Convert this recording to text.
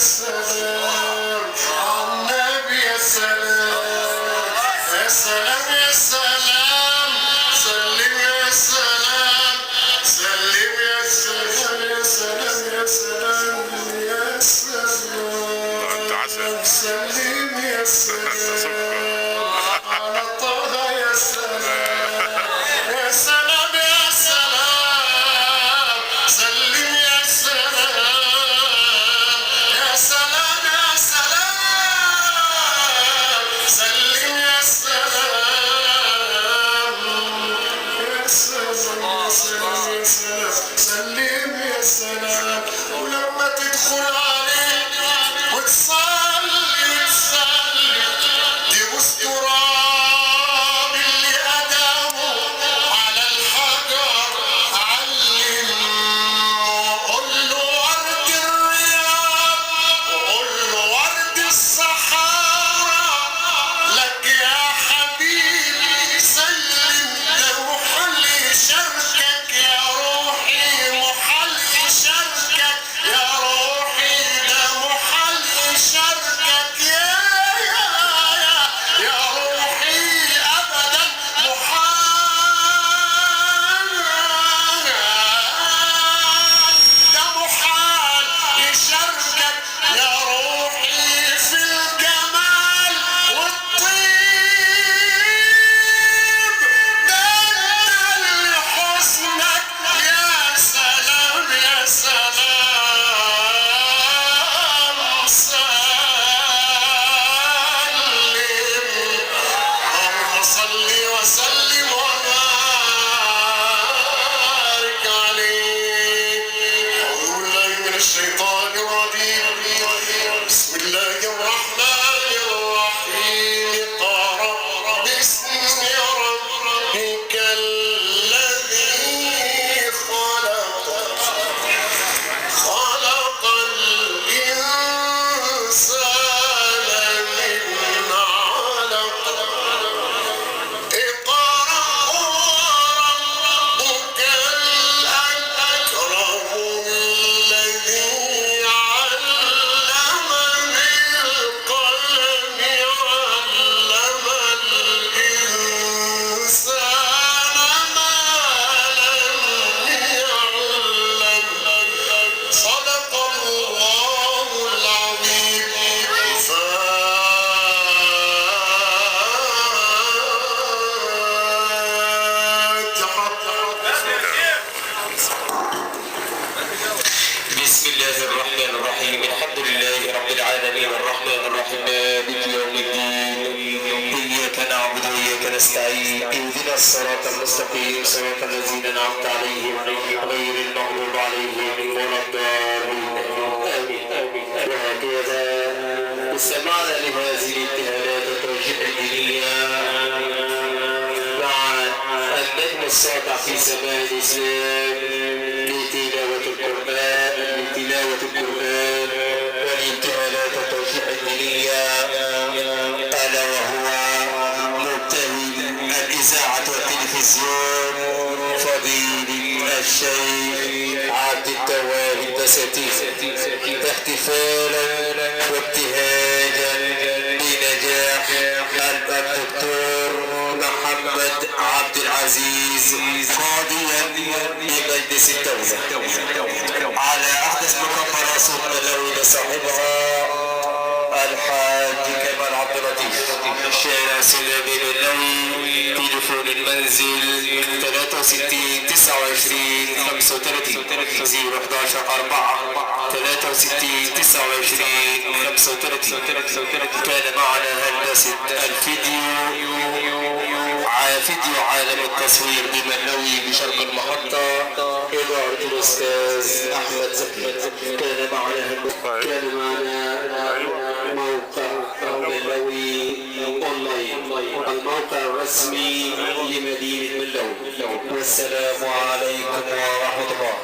سلام عالنبي يا سلام يا سلام يا سلام سلم يا سلام سلم يا سلام يا سلام يا سلام يا سلام سلم يا سلام على طه يا سلام يا سلام يا سلام سلم يا سلام يا سلام يا سلام سلم يا سلام يا سلام يا سلام يا سلام سلم يا سلام ولما تدخل عليه وتصلي وتصلي تبوس تراب اللي قدمه على الحجر علم وقول له ورد الرياض وقول له ورد الصحارى لك يا حبيبي سلم ده محل شركك يا روحي محل شركك يا روحي ده محل شركك يا روحي ابدا محال ده محال يشاركك يا روحي في الجمال والطيب ده اللي حسنك يا سلام يا سلام اللهم صل وسلم وبارك عليه. أعوذ بالله من الشيطان الرجيم. بسم الله الرحمن الرحيم. اقرأ باسم ربك الذي خلق خلق الإنسان من علق اقرأ وربك الأكرم الذي علم بالقلم علم الإنسان ما لم يعلم صدق الله العظيم. بسم الله الرحمن الرحيم. الحمد لله رب العالمين الرحمن الرحيم مالك يوم الدين. إياك نعبد وإياك نستعين. اهدنا الصراط المستقيم صراط الذين أنعمت عليهم غير المغضوب عليهم ولا الضالين. آمين. وهكذا استمعنا لهذه الابتهالات التوجيه الدينية مع النجم الساطع في سماء الإسلام لتلاوة القرآن والابتهالات التوجيه الدينية، ألا وهو مبتهل الإذاعة والتلفزيون فضيلة الشيخ عبد التواب البساتين، احتفالا وابتهاجا بنجاح الدكتور محمد عبد العزيز قاضيا بمجلس الدولة على أحدث مكبرة صوت ملوي لصاحبها الحاج كمال عبد اللطيف، شارع سلامي ملوي، تليفون المنزل 63 29 35 011 4 63 29 35. كان معنا هندسة الفيديو فيديو عالم التصوير بمنوي بشرق المحطة إدارة الأستاذ أحمد زكي. كان معنا موقع منوي أونلاين، الموقع الرسمي لمدينة منوي. والسلام عليكم ورحمة الله.